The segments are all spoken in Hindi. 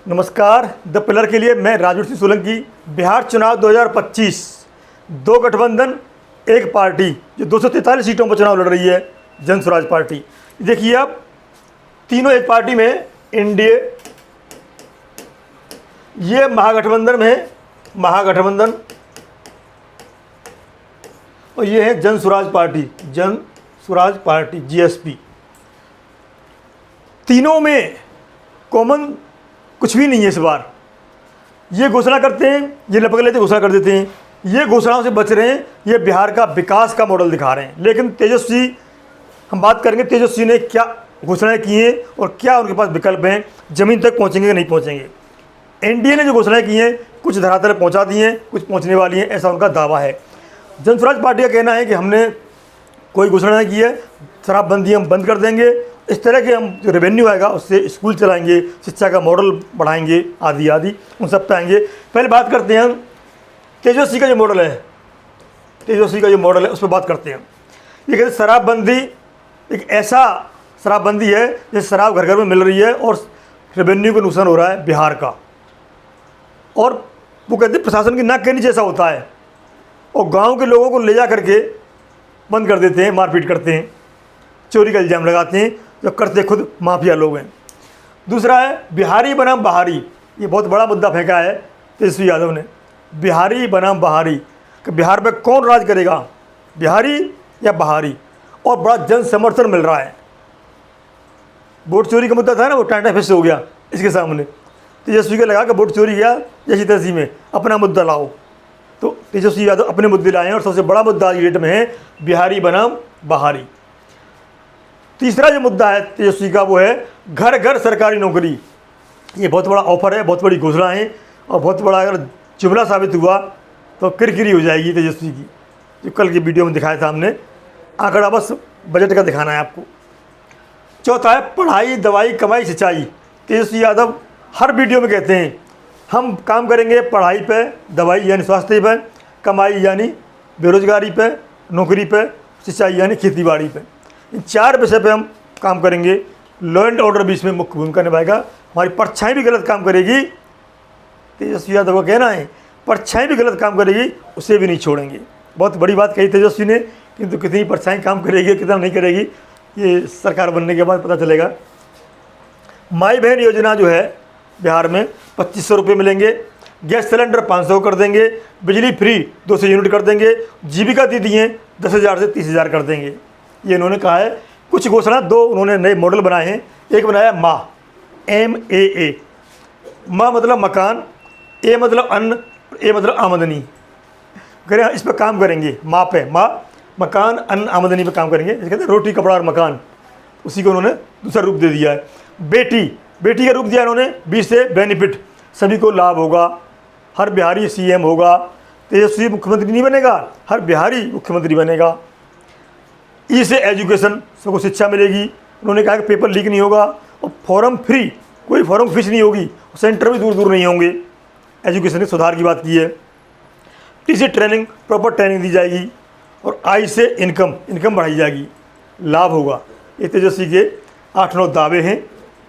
नमस्कार। द पिलर के लिए मैं राजवीर सिंह सोलंकी। बिहार चुनाव 2025, दो गठबंधन एक पार्टी जो 243 सीटों पर चुनाव लड़ रही है, जन स्वराज पार्टी। देखिए आप, तीनों एक पार्टी में एनडीए, ये महागठबंधन में है, महागठबंधन, और ये है जन स्वराज पार्टी, जन स्वराज पार्टी जीएसपी। तीनों में कॉमन कुछ भी नहीं है। इस बार ये घोषणा करते हैं, ये लपक लेते घोषणा कर देते हैं, ये घोषणाओं से बच रहे हैं, ये बिहार का विकास का मॉडल दिखा रहे हैं। लेकिन तेजस्वी, हम बात करेंगे तेजस्वी ने क्या घोषणाएं की हैं और क्या उनके पास विकल्प हैं, ज़मीन तक पहुंचेंगे कि नहीं पहुंचेंगे। एनडीए ने जो घोषणाएं की हैं, कुछ धरातल पहुंचा दी हैं, कुछ पहुंचने वाली हैं, ऐसा उनका दावा है। जन स्वराज पार्टी का कहना है कि हमने कोई घोषणा नहीं की है, शराबबंदी हम बंद कर देंगे, इस तरह के हम जो रेवेन्यू आएगा उससे स्कूल चलाएंगे, शिक्षा का मॉडल बढ़ाएंगे, आदि आदि, उन सब पे आएंगे। पहले बात करते हैं तेजस्वी का जो मॉडल है, तेजस्वी का जो मॉडल है उस पर बात करते हैं। ये कहते हैं शराबबंदी एक ऐसा शराबबंदी है जैसे शराब घर घर में मिल रही है और रेवेन्यू को नुकसान हो रहा है बिहार का। और वो कहते हैं प्रशासन की नाक के नीचे ऐसा होता है और गाँव के लोगों को ले जा करके बंद कर देते हैं, मारपीट करते हैं, चोरी का इल्ज़ाम लगाते हैं, जो करते खुद माफिया लोग हैं। दूसरा है बिहारी बनाम बहारी। ये बहुत बड़ा मुद्दा फेंका है तेजस्वी यादव ने, बिहारी बनाम बहारी, कि बिहार में कौन राज करेगा, बिहारी या बहारी। और बड़ा जन समर्थन मिल रहा है। वोट चोरी का मुद्दा था ना, वो टाटा फेस हो गया इसके सामने। तेजस्वी को लगा कि वोट चोरी गया, जैसी तैसी में अपना मुद्दा लाओ, तो तेजस्वी यादव अपने मुद्दे लाए हैं। और सबसे बड़ा मुद्दा आज डेट में है बिहारी बनाम बहारी। तीसरा जो मुद्दा है तेजस्वी का वो है घर घर सरकारी नौकरी। ये बहुत बड़ा ऑफर है, बहुत बड़ी घोषणा है, और बहुत बड़ा अगर जुमला साबित हुआ तो किरकिरी हो जाएगी तेजस्वी की, जो कल की वीडियो में दिखाया था हमने। आंकड़ा बस बजट का दिखाना है आपको। चौथा है पढ़ाई, दवाई, कमाई, सिंचाई। तेजस्वी यादव हर वीडियो में कहते हैं हम काम करेंगे पढ़ाई पे, दवाई यानी स्वास्थ्य पे, कमाई यानी बेरोजगारी पे, नौकरी पे, सिंचाई यानी खेती बाड़ी पे। इन चार विषय पे हम काम करेंगे। लॉ एंड ऑर्डर भी इसमें मुख्य भूमिका निभाएगा। हमारी परछाई भी गलत काम करेगी, तेजस्वी यादव का कहना है, परछाई भी गलत काम करेगी, उसे भी नहीं छोड़ेंगे। बहुत बड़ी बात कही तेजस्वी ने, किंतु कितनी परछाई काम करेगी, कितना नहीं करेगी, ये सरकार बनने के बाद पता चलेगा। माई बहन योजना जो है बिहार में 2500 रुपये मिलेंगे। गैस सिलेंडर 500 कर देंगे। बिजली फ्री 200 यूनिट कर देंगे। जीविका दीदी हैं 10,000 से 30,000 कर देंगे। ये इन्होंने कहा है। कुछ घोषणा, दो उन्होंने नए मॉडल बनाए हैं। एक बनाया माँ, MAA। माँ मतलब मकान, ए मतलब अन्न, ए मतलब आमदनी। करें इस पर काम करेंगे, माँ पे, माँ मकान, अन्न, आमदनी पे काम करेंगे। इसे कहते हैं रोटी कपड़ा और मकान। उसी को उन्होंने दूसरा रूप दे दिया है। बेटी, बेटी का रूप दिया इन्होंने, 20 से बेनिफिट, सभी को लाभ होगा, हर बिहारी CM होगा। तेजस्वी मुख्यमंत्री नहीं बनेगा, हर बिहारी मुख्यमंत्री बनेगा। ई से एजुकेशन, सबको शिक्षा मिलेगी। उन्होंने कहा कि पेपर लीक नहीं होगा और फॉर्म फ्री, कोई फॉर्म फीस नहीं होगी, सेंटर भी दूर दूर नहीं होंगे। एजुकेशन में सुधार की बात की है। टी से ट्रेनिंग, प्रॉपर ट्रेनिंग दी जाएगी। और आई से इनकम, इनकम बढ़ाई जाएगी, लाभ होगा। ये तेजस्वी के 8-9 दावे हैं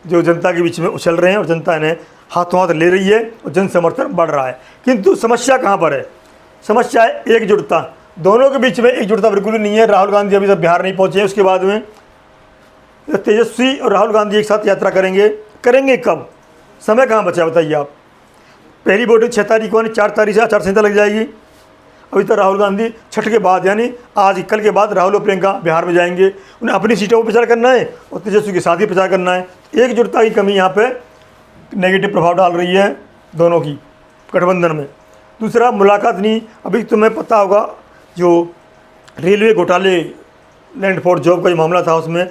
जो जनता के बीच में उछल रहे हैं और जनता इन्हें हाथों हाथ ले रही है और जन समर्थन बढ़ रहा है। किंतु समस्या कहाँ पर है? समस्या है एकजुटता। दोनों के बीच में एकजुटता बिल्कुल भी नहीं है। राहुल गांधी अभी तक बिहार नहीं पहुंचे हैं। उसके बाद में तेजस्वी और राहुल गांधी एक साथ यात्रा करेंगे। करेंगे कब? समय कहाँ बचा बताइए आप। पहली वोटिंग 6 तारीख को, 4 तारीख से आचार संहिता लग जाएगी। अभी तक राहुल गांधी छठ के बाद, यानी आज कल के बाद राहुल और प्रियंका बिहार में जाएंगे। उन्हें अपनी सीटों पर प्रचार करना है और तेजस्वी के साथ ही प्रचार करना है। एकजुटता की कमी यहाँ पे नेगेटिव प्रभाव डाल रही है दोनों की गठबंधन में। दूसरा, मुलाकात नहीं। अभी तुम्हें पता होगा जो रेलवे घोटाले, लैंड फॉर जॉब का जो मामला था, उसमें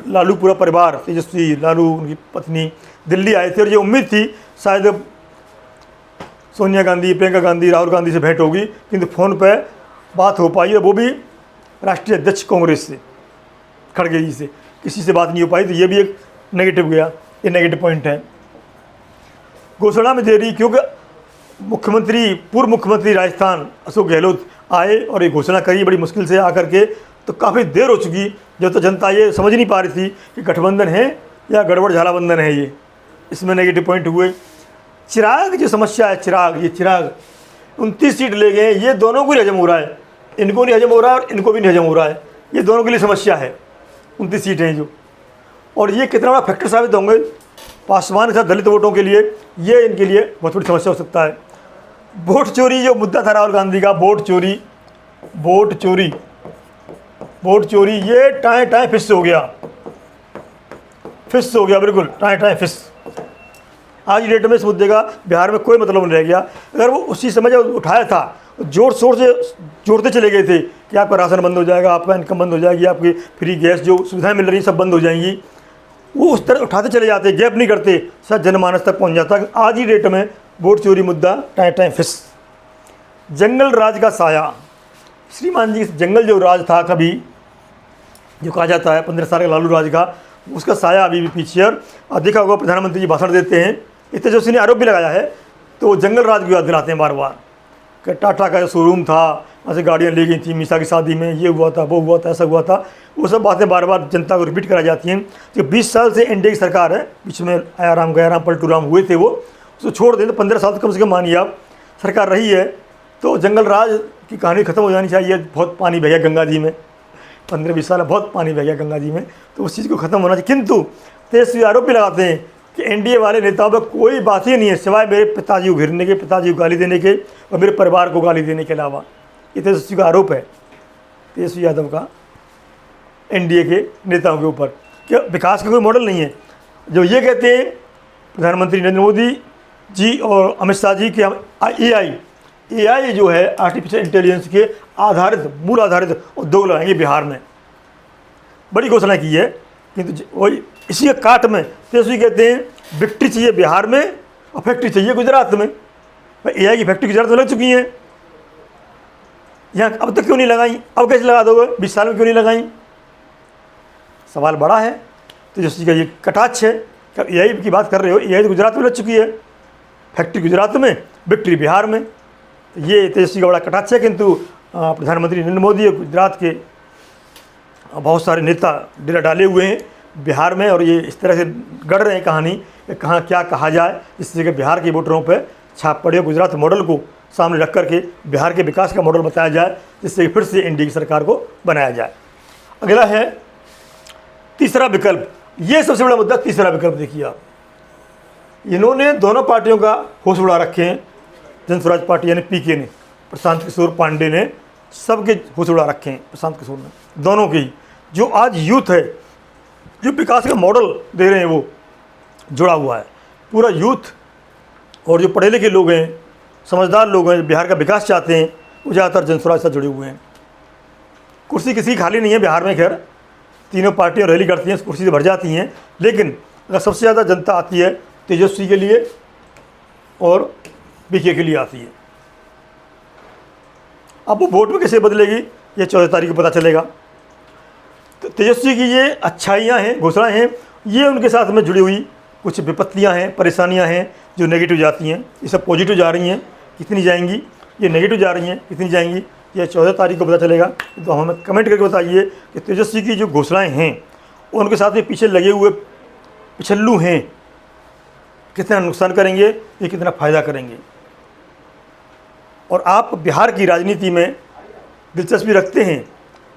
लालू पूरा परिवार, तेजस्वी, लालू, उनकी पत्नी दिल्ली आए थे और ये उम्मीद थी शायद सोनिया गांधी, प्रियंका गांधी, राहुल गांधी से भेंट होगी, किंतु फ़ोन पे बात हो पाई है, वो भी राष्ट्रीय अध्यक्ष कांग्रेस से, खड़गे जी से, किसी से बात नहीं हो पाई। तो ये भी एक नेगेटिव गया, ये नेगेटिव पॉइंट है। घोषणा में देरी, क्योंकि मुख्यमंत्री, पूर्व मुख्यमंत्री राजस्थान अशोक गहलोत आए और ये घोषणा करी बड़ी मुश्किल से आकर के, तो काफ़ी देर हो चुकी। जब तो जनता ये समझ नहीं पा रही थी कि गठबंधन है या गड़बड़ झालाबंधन है ये। इसमें नेगेटिव पॉइंट हुए। चिराग जो समस्या है, चिराग 29 सीट ले गए, ये दोनों को नहीं हजम हो रहा है, इनको नहीं हजम हो रहा है और इनको भी नहीं हजम हो रहा है। ये दोनों के लिए समस्या है 29 सीटें हैं जो, और ये कितना बड़ा फैक्टर साबित होंगे पासवान के साथ दलित वोटों के लिए, ये इनके लिए बहुत बड़ी समस्या हो सकता है। वोट चोरी जो मुद्दा था राहुल गांधी का, वोट चोरी ये टाएं फिस हो गया, बिल्कुल टाएं फिस। आज की डेट में इस मुद्दे का बिहार में कोई मतलब नहीं रह गया। अगर वो उसी समय जब उठाया था, जोर शोर से जोड़ते चले गए थे कि आपका राशन बंद हो जाएगा, आपका इनकम बंद हो जाएगी, आपकी फ्री गैस जो सुविधाएं मिल रही सब बंद हो जाएंगी, वो उस तरह उठाते चले जाते, गैप नहीं करते, शायद जनमानस तक पहुंच जाता। आज की डेट में वोट चोरी मुद्दा टाएं फिस। जंगल राज का साया, श्रीमान जी जंगल जो राज था कभी, जो कहा जाता है 15 साल का लालू राज का, उसका साया अभी भी पीछे है। और देखा होगा प्रधानमंत्री जी भाषण देते हैं, इतने जो उसने आरोप भी लगाया है, तो वो जंगल राज की याद दिलाते हैं बार बार कि टाटा का जो शोरूम था, वहाँ से गाड़ियाँ ले गई थी, मीसा की शादी में ये हुआ था, वो हुआ था, ऐसा हुआ था, वो सब बातें बार बार जनता को रिपीट कराई जाती हैं। कि 20 साल से एनडीए की सरकार है, बीच में आयाराम गयाराम पलटू राम हुए थे, वो उसको छोड़ दें तो 15 साल कम से कम मानिए आप सरकार रही है, तो जंगल राज की कहानी ख़त्म हो जानी चाहिए। बहुत पानी बह गया गंगा जी में, 15-20 साल बहुत पानी बह गया गंगा जी में, तो उस चीज़ को ख़त्म होना चाहिए। किंतु तेजस्वी आरोप भी लगाते हैं कि एनडीए वाले नेताओं पर कोई बात ही नहीं है सिवाय मेरे पिताजी को घिरने के, पिताजी को गाली देने के और मेरे परिवार को गाली देने के अलावा। ये तेजस्वी का आरोप है, तेजस्वी यादव का एनडीए के नेताओं के ऊपर, कि विकास का कोई मॉडल नहीं है। जो ये कहते हैं प्रधानमंत्री नरेंद्र मोदी जी और अमित शाह जी कि हम एआई जो है आर्टिफिशियल इंटेलिजेंस के मूल आधारित उद्योग लगाएंगे बिहार में, बड़ी घोषणा की है। किंतु वही इसी के काट में तेजस्वी कहते हैं विक्ट्री चाहिए बिहार में और फैक्ट्री चाहिए गुजरात में। एआई की फैक्ट्री गुजरात में लग चुकी हैं, यहाँ अब तक क्यों नहीं लगाई, अब कैसे लगा दोगे, 20 साल में क्यों नहीं लगाई? सवाल बड़ा है। तेजस्वी का ये कटाक्ष है कि एआई की बात कर रहे हो, एआई तो गुजरात में लग चुकी है, फैक्ट्री गुजरात में, विक्ट्री बिहार में। ये तेजस्वी का बड़ा कटाक्ष है। किंतु प्रधानमंत्री नरेंद्र मोदी और गुजरात के बहुत सारे नेता डेरा डाले हुए हैं बिहार में, और ये इस तरह से गढ़ रहे हैं कहानी कि कहाँ क्या कहा जाए जिससे कि बिहार के वोटरों पर छाप पड़े। गुजरात मॉडल को सामने रख करके बिहार के विकास का मॉडल बताया जाए, जिससे फिर से एनडीए की सरकार को बनाया जाए। अगला है तीसरा विकल्प। ये सबसे बड़ा मुद्दा, तीसरा विकल्प देखिए आप, इन्होंने दोनों पार्टियों का होश उड़ा रखे हैं। जन स्वराज पार्टी यानी पीके ने, प्रशांत किशोर पांडे ने, सबके होश उड़ा रखे हैं प्रशांत किशोर ने, दोनों के ही। जो आज यूथ है, जो विकास का मॉडल दे रहे हैं, वो जुड़ा हुआ है पूरा यूथ। और जो पढ़े लिखे लोग हैं, समझदार लोग हैं, बिहार का विकास चाहते हैं, वो ज़्यादातर जन स्वराज से जुड़े हुए हैं। कुर्सी किसी की खाली नहीं है बिहार में, खैर तीनों पार्टियां रैली करती हैं, कुर्सी से भर जाती हैं, लेकिन अगर सबसे ज़्यादा जनता आती है तेजस्वी के लिए और पीके के लिए आती है। अब वो वोट में कैसे बदलेगी ये 14 तारीख को पता चलेगा। तो तेजस्वी की ये अच्छाइयाँ हैं, घोषणाएँ हैं, ये उनके साथ में जुड़ी हुई कुछ विपत्तियाँ हैं, परेशानियाँ हैं जो नेगेटिव जाती हैं। ये सब पॉजिटिव जा रही हैं, कितनी जाएंगी, ये नेगेटिव जा रही हैं, कितनी जाएंगी, ये 14 तारीख को पता चलेगा। तो हमें कमेंट करके बताइए कि तेजस्वी की जो घोषणाएँ हैं उनके साथ में पीछे लगे हुए पिछल्लू हैं, कितना नुकसान करेंगे, ये कितना फ़ायदा करेंगे। और आप बिहार की राजनीति में दिलचस्पी रखते हैं,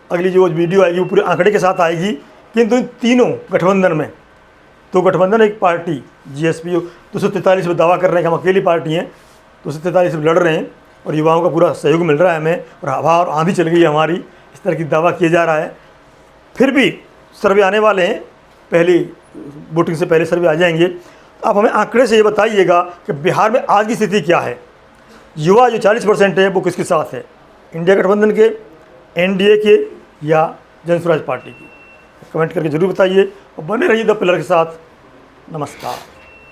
अगली जो वीडियो आएगी वो पूरे आंकड़े के साथ आएगी। किंतु इन तीनों गठबंधन में, तो गठबंधन एक पार्टी जीएसपी 243 में दावा कर रहे हैं कि हम अकेली पार्टी हैं, 243 में लड़ रहे हैं और युवाओं का पूरा सहयोग मिल रहा है हमें, और हवा और आंधी चल गई है हमारी, इस तरह की दावा किया जा रहा है। फिर भी सर्वे आने वाले हैं, पहली वोटिंग से पहले सर्वे आ जाएंगे। आप हमें आंकड़े से ये बताइएगा कि बिहार में आज की स्थिति क्या है, युवा जो 40% है वो किसके साथ है, इंडिया गठबंधन के, एनडीए के या जन स्वराज पार्टी की। कमेंट करके ज़रूर बताइए और बने रहिए द पिलर के साथ। नमस्कार।